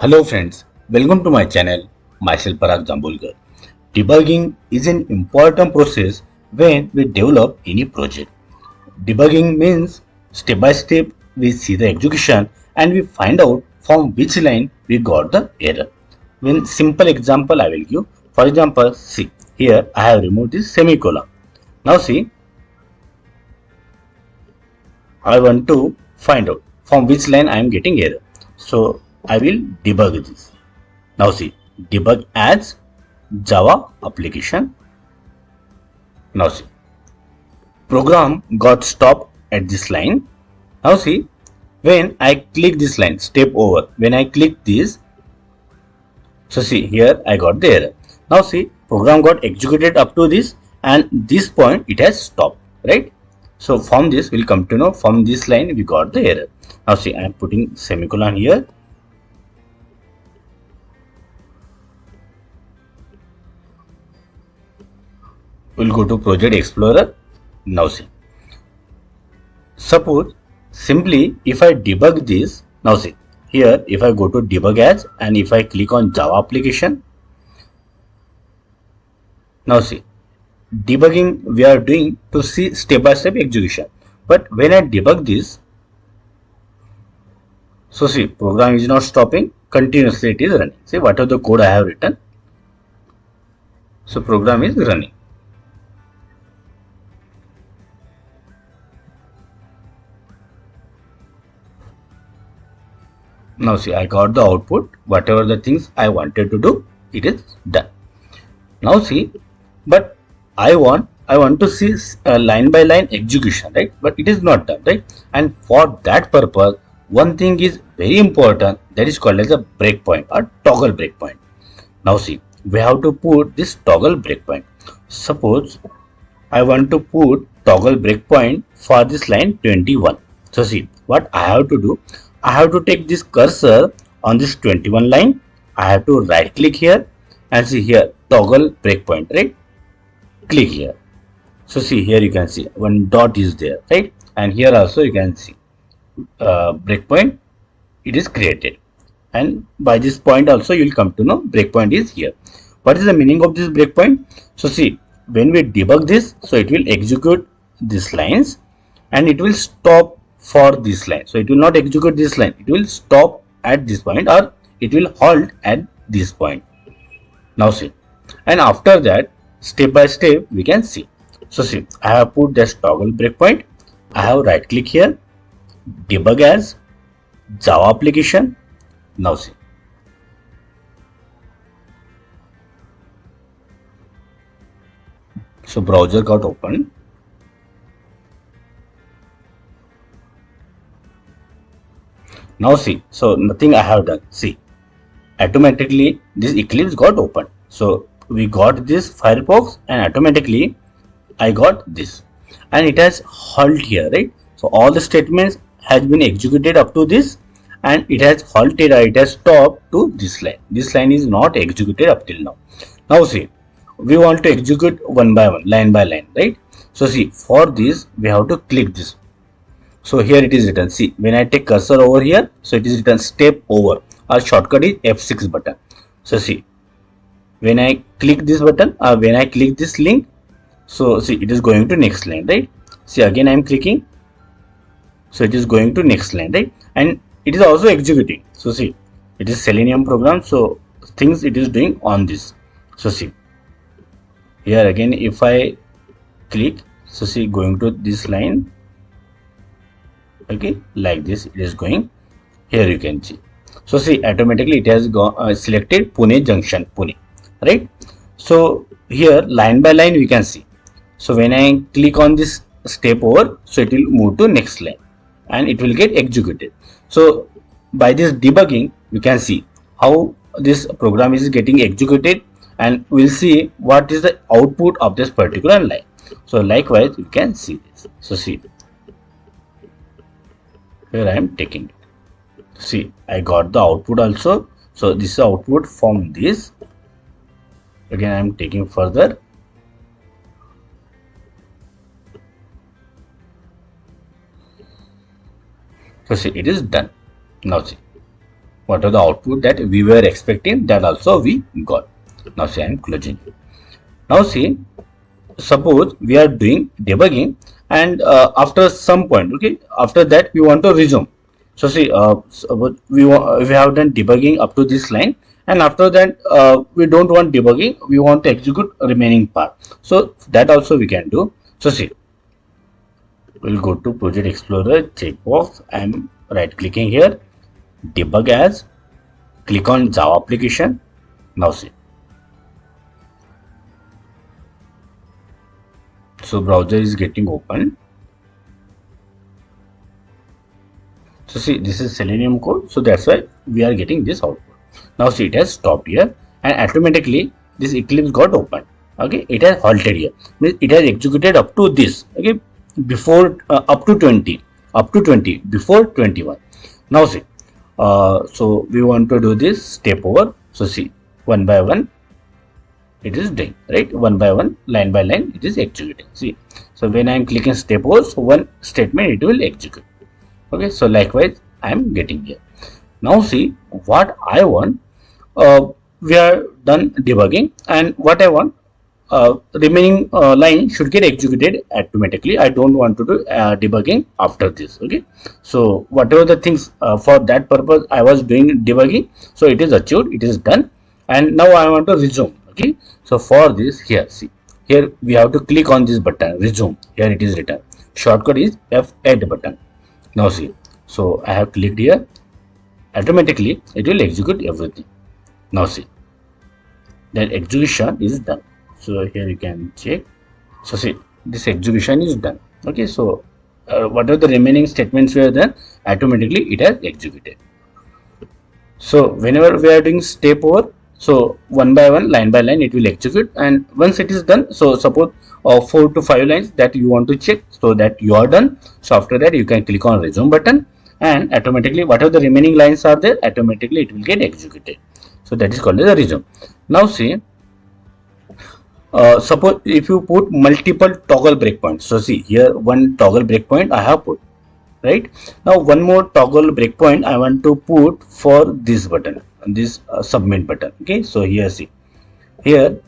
Hello friends, welcome to my channel. Myself Parag Jambulkar. Debugging is an important process when we develop any project. Debugging means step by step we see the execution and we find out from which line we got the error. One simple example I will give. For example, see here I have removed this semicolon. Now see, I want to find out from which line I am getting error. So I will debug this. Now see, debug as Java application. Now see, program got stopped at this line. Now see, when I click this line, step over, when I click this, so see here I got the error. Now see, program got executed up to this and this point it has stopped, right? So from this we'll come to know from this line we got the error. Now see, I am putting semicolon here. We'll go to Project Explorer. Now see, suppose simply if I debug this, now see here if I go to debug as and if I click on Java application, now see debugging we are doing to see step by step execution, but when I debug this, so see program is not stopping, continuously it is running. See whatever the code I have written, so program is running. Now see I got the output, whatever the things I wanted to do, it is done. Now see, but I want to see line by line execution, right? But it is not done, right? And for that purpose, one thing is very important, that is called as a breakpoint or toggle breakpoint. Now see, we have to put this toggle breakpoint. Suppose I want to put toggle breakpoint for this line 21. So see what I have to do. I have to take this cursor on this 21 line. I have to right click here and see here toggle breakpoint, right? Click here. So see here you can see one dot is there, right? And here also you can see breakpoint, it is created. And by this point also you will come to know breakpoint is here. What is the meaning of this breakpoint? So see, when we debug this, so it will execute these lines and it will stop for this line. So it will not execute this line, it will stop at this point or it will halt at this point. Now see, and after that step by step we can see. So see, I have put this toggle breakpoint. I have right click here, debug as Java application. Now see, so browser got open. Now see, so nothing I have done. See, automatically this Eclipse got open. So we got this Firefox and automatically I got this and it has halt here, right? So all the statements has been executed up to this and it has halted or it has stopped to this line. This line is not executed up till now. Now see, we want to execute one by one, line by line, right? So see, for this we have to click this. So here it is written, see when I take cursor over here, so it is written step over. Our shortcut is F6 button. So see, when I click this button or when I click this link, so see it is going to next line, right? See again I am clicking, so it is going to next line, right? And it is also executing. So see, it is Selenium program, so things it is doing on this. So see here again if I click, so see going to this line, okay, like this it is going. Here you can see, so see automatically it has gone selected Pune junction, Pune, right? So here line by line we can see. So when I click on this step over, so it will move to next line and it will get executed. So by this debugging we can see how this program is getting executed and we'll see what is the output of this particular line. So likewise you can see this. So see here I am taking it. See I got the output also. So this is output from this. Again I am taking further. So see it is done. Now see what are the output that we were expecting, that also we got. Now see, I am closing it. Now see, suppose we are doing debugging, and after some point, okay, after that we want to resume. So see, we have done debugging up to this line, and after that we don't want debugging, we want to execute remaining part. So that also we can do. So see, we'll go to Project Explorer, checkbox. I'm right clicking here, debug as, click on Java application. Now see, so browser is getting open. So see, this is Selenium code, so that's why we are getting this output. Now see, it has stopped here, and automatically this Eclipse got opened. Okay, it has halted here. It has executed up to this. Okay, before up to 20, before 21. Now see, so we want to do this step over. So see, one by one it is doing, right? One by one, line by line, it is executing. See, so when I am clicking step over, so one statement it will execute. Okay, so likewise I am getting here. Now see, what I want, we are done debugging, and what I want, remaining line should get executed automatically. I don't want to do debugging after this. Okay, so whatever the things for that purpose I was doing debugging, so it is achieved, it is done, and now I want to resume. Okay, so for this, here see, here we have to click on this button, resume. Here it is written, shortcut is F8 button. Now see, so I have clicked here, automatically it will execute everything. Now see, that execution is done. So here you can check. So see, this execution is done. Okay, so what are the remaining statements were there, automatically it has executed. So whenever we are doing step over, so one by one, line by line, it will execute, and once it is done, so suppose 4 to 5 lines that you want to check, so that you are done. So after that you can click on resume button, and automatically whatever the remaining lines are there, automatically it will get executed. So that is called as a resume. Now see, suppose if you put multiple toggle breakpoints. So see, here one toggle breakpoint I have put, right? Now one more toggle breakpoint I want to put for this button, this submit button. Okay, so here see, here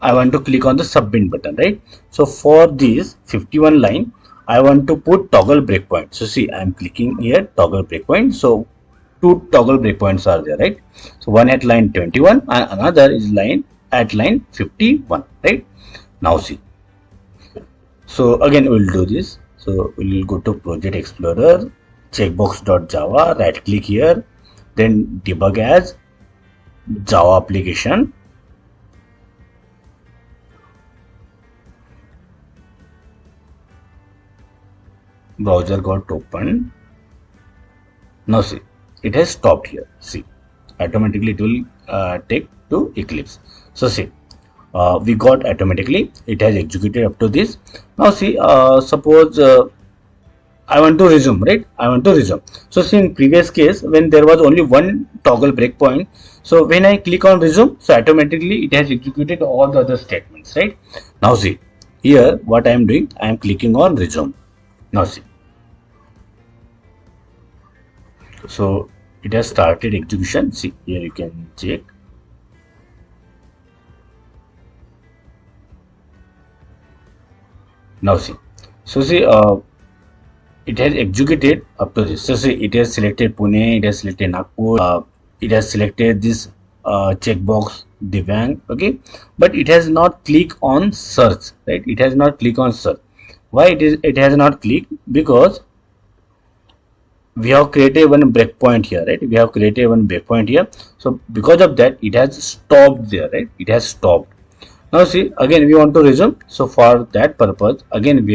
I want to click on the submit button, right? So for this 51 line I want to put toggle breakpoint. So see, I am clicking here toggle breakpoint. So two toggle breakpoints are there, right? So one at line 21 and another is line at line 51, right? Now see, so again we'll do this. So we'll go to Project Explorer, checkbox.java, right click here, then debug as Java application. Browser got open. Now see, it has stopped here. See, automatically it will take to Eclipse. So see, we got automatically, it has executed up to this. Now see, suppose I want to resume, right? I want to resume. So see, in previous case when there was only one toggle breakpoint, so when I click on resume, so automatically it has executed all the other statements, right? Now see, here what I am doing, I am clicking on resume. Now see, so it has started execution. See, here you can check. Now see, so see, it has executed up to this. So see, it has selected Pune, it has selected Nagpur, it has selected this checkbox Debugging. Okay, but it has not clicked on search, right? It has not clicked on search. Why it has not clicked? Because we have created one breakpoint here, right? We have created one breakpoint here. So because of that, it has stopped there, right? It has stopped. Now see, again we want to resume. So for that purpose, again we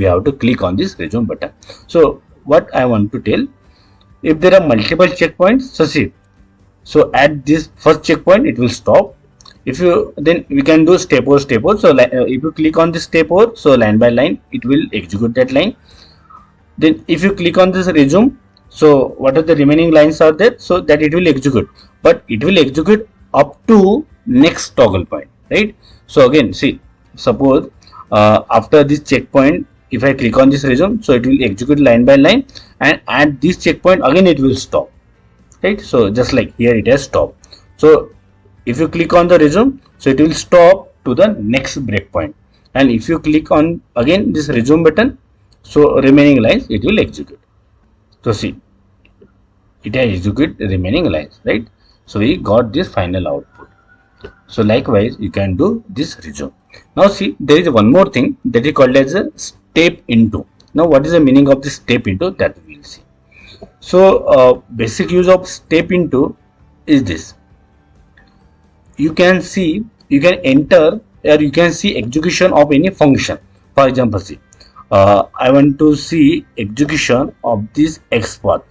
have to click on this resume button. So what I want to tell, if there are multiple checkpoints, so see, so at this first checkpoint it will stop. If you, then we can do step over step over. So if you click on this step over, so line by line it will execute that line. Then if you click on this resume, so what are the remaining lines are there, so that it will execute, but it will execute up to next toggle point, right? So again see, suppose after this checkpoint, if I click on this resume, so it will execute line by line, and at this checkpoint again it will stop. right? So just like here it has stopped. So if you click on the resume, so it will stop to the next breakpoint, and if you click on again this resume button, so remaining lines it will execute. So see, it has execute remaining lines, right? So we got this final output. So likewise you can do this resume. Now see, there is one more thing that is called as a step into. Now what is the meaning of this step into, that we will see. So basic use of step into is this. You can see, you can enter, or you can see execution of any function. For example, see, I want to see execution of this X path.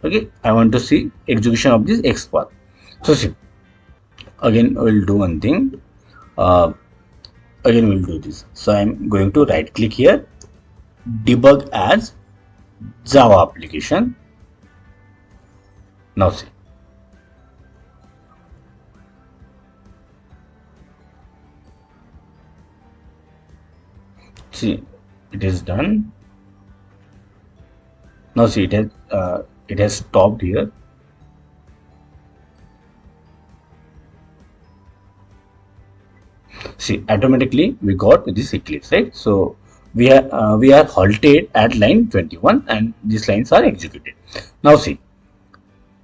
Okay, I want to see execution of this X path. So see, again we'll do one thing. Again we'll do this. So I'm going to right click here, debug as Java application. Now see, it is done. Now see, it has stopped here. See, automatically we got this Eclipse, right? So we are halted at line 21 and these lines are executed. Now see,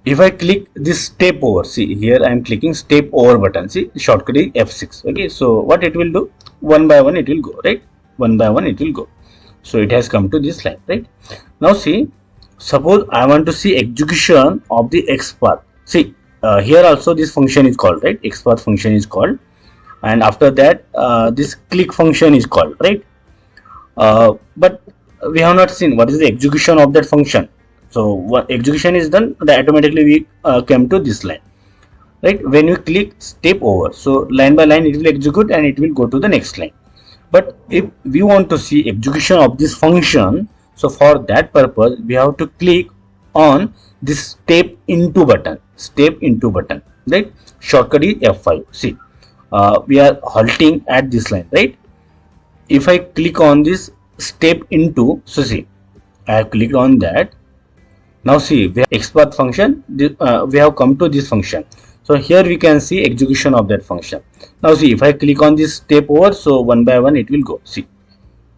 if I click this step over, see here I am clicking step over button. See, the shortcut is F6. Okay, so what it will do, one by one it will go, right? One by one it will go. So it has come to this line, right? Now see, suppose I want to see execution of the X path. See, here also this function is called, right? X path function is called, and after that this click function is called, right? But we have not seen what is the execution of that function. So what execution is done, that automatically we came to this line, right? When you click step over, so line by line it will execute and it will go to the next line. But if we want to see execution of this function, so for that purpose we have to click on this step into button, right? Shortcut is F5. See, we are halting at this line, right? If I click on this step into, so see, I have clicked on that. Now see, we have XPath function, we have come to this function. So here we can see execution of that function. Now see, if I click on this step over, so one by one it will go. See,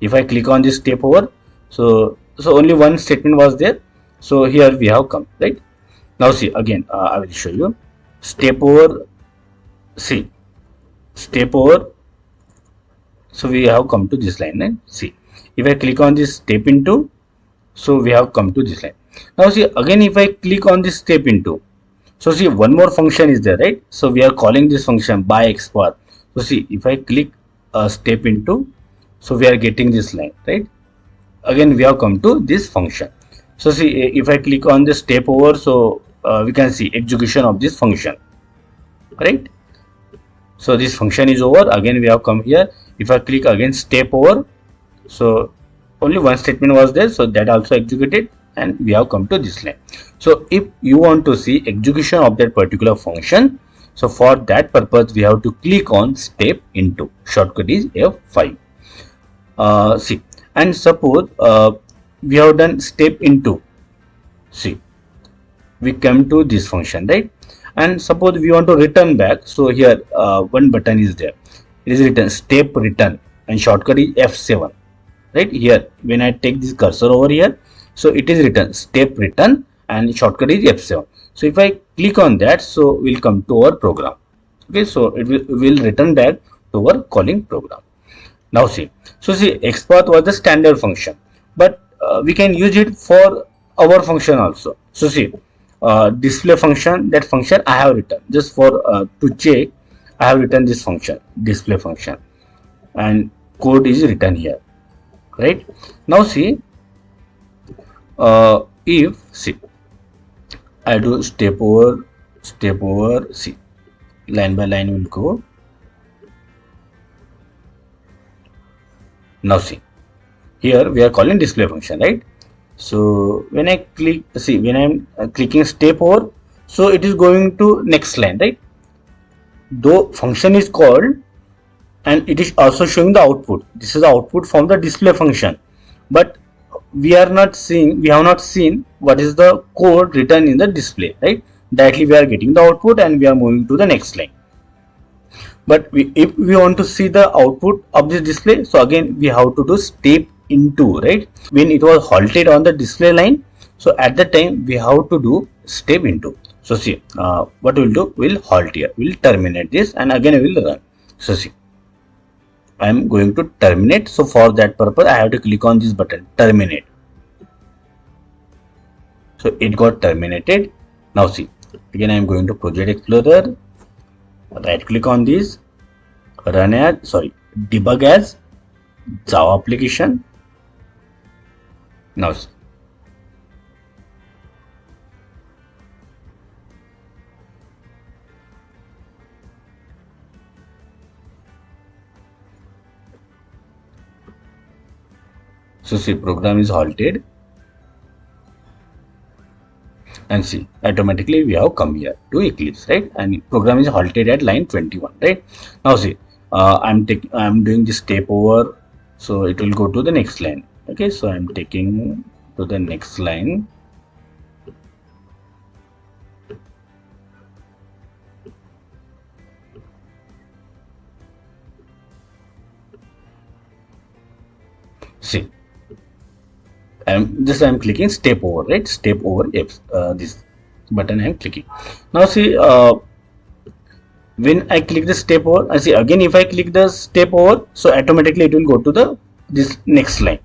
if I click on this step over, so only one statement was there. So here we have come, right? Now see, again I will show you step over. See, step over. So we have come to this line, and see, if I click on this step into, so we have come to this line. Now see, again if I click on this step into, so see, one more function is there, right? So we are calling this function by XPath. So see, if I click step into, so we are getting this line, right? Again we have come to this function. So see, if I click on the step over, so we can see execution of this function, right? So this function is over. Again we have come here. If I click again step over, so only one statement was there, so that also executed and we have come to this line. So if you want to see execution of that particular function, so for that purpose we have to click on step into. Shortcut is F5. See, and suppose we have done step into. See, we come to this function, right? And suppose we want to return back, so here one button is there. It is written step return and shortcut is F7, right? Here when I take this cursor over here, so it is written step return and shortcut is F7. So if I click on that, so we'll come to our program. Okay, so it will return back to our calling program. Now see, so see, XPath was the standard function, but we can use it for our function also. So see, display function, that function I have written just for to check. I have written this function, display function, and code is written here, right? Now see, if see, I do step over, see, line by line will go. Now see, here we are calling display function, right? So when I click, see, when I'm clicking step over, so it is going to next line, right? Though function is called and it is also showing the output. This is the output from the display function, but we have not seen what is the code written in the display, right? directly we are getting the output and we are moving to the next line. But if we want to see the output of this display, so again we have to do step into, right? When it was halted on the display line, so at that time we have to do step into. So see, what we'll do, we'll halt here, we'll terminate this, and again we will run. So see, I am going to terminate. So for that purpose, I have to click on this button, terminate. So it got terminated. Now see, again I am going to Project Explorer, right click on this, run as, debug as Java application. Now see, so see, program is halted, and see, automatically we have come here to Eclipse, right? And program is halted at line 21, right? Now see, I'm doing this step over, so it will go to the next line. Okay, so I'm taking to the next line. See, I'm clicking step over, right? Step over this button I'm clicking. Now see, when I click the step over, I see again if I click the step over, so automatically it will go to the this next line.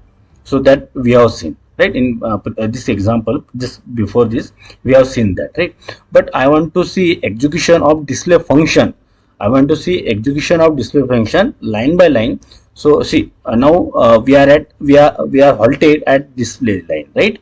So that we have seen, right? In this example, just before this, we have seen that, right? But I want to see execution of display function. I want to see execution of display function line by line. So see, now we are halted at display line, right?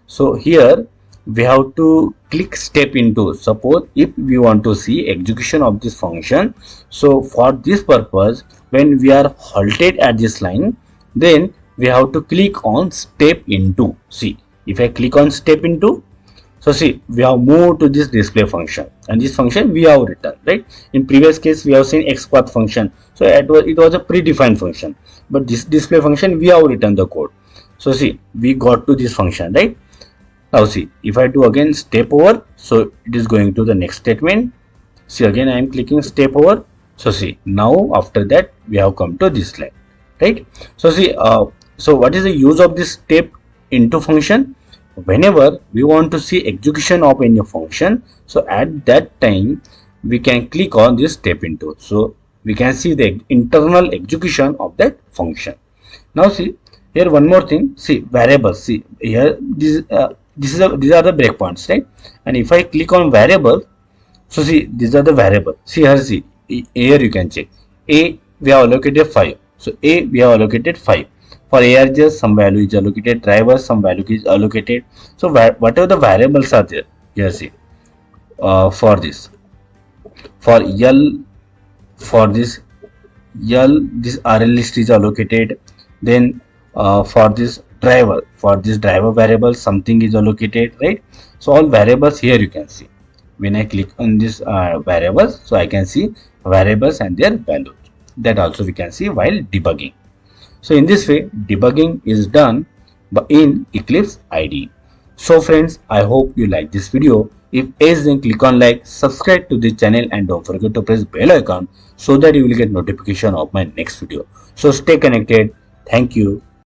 So here we have to click step into. Suppose if we want to see execution of this function, so for this purpose, when we are halted at this line, then we have to click on step into. See, if I click on step into, so see, we have moved to this display function, and this function we have written, right? In previous case we have seen XPath function, so it was a predefined function, but this display function we have written the code. So see, we got to this function, right? Now see, if I do again step over, so it is going to the next statement. See, again I am clicking step over. So see, now after that we have come to this line, right? So see, so what is the use of this step into function? Whenever we want to see execution of any function, so at that time we can click on this step into, so we can see the internal execution of that function. Now see, here one more thing, see variables. See here, these are the breakpoints, right? And if I click on variable, so see, these are the variable. See here, see here you can check. A we have allocated 5, so A we have allocated 5. For ARGs, some value is allocated. Drivers, some value is allocated. So whatever the variables are there, here see, for this, for L, for this L, this RL list is allocated. Then for this driver variable, something is allocated, right? So all variables here you can see. When I click on this variables, so I can see variables and their values. That also we can see while debugging. So in this way, debugging is done in Eclipse IDE. So friends, I hope you like this video. If yes, then click on like, subscribe to this channel, and don't forget to press bell icon so that you will get notification of my next video. So stay connected. Thank you.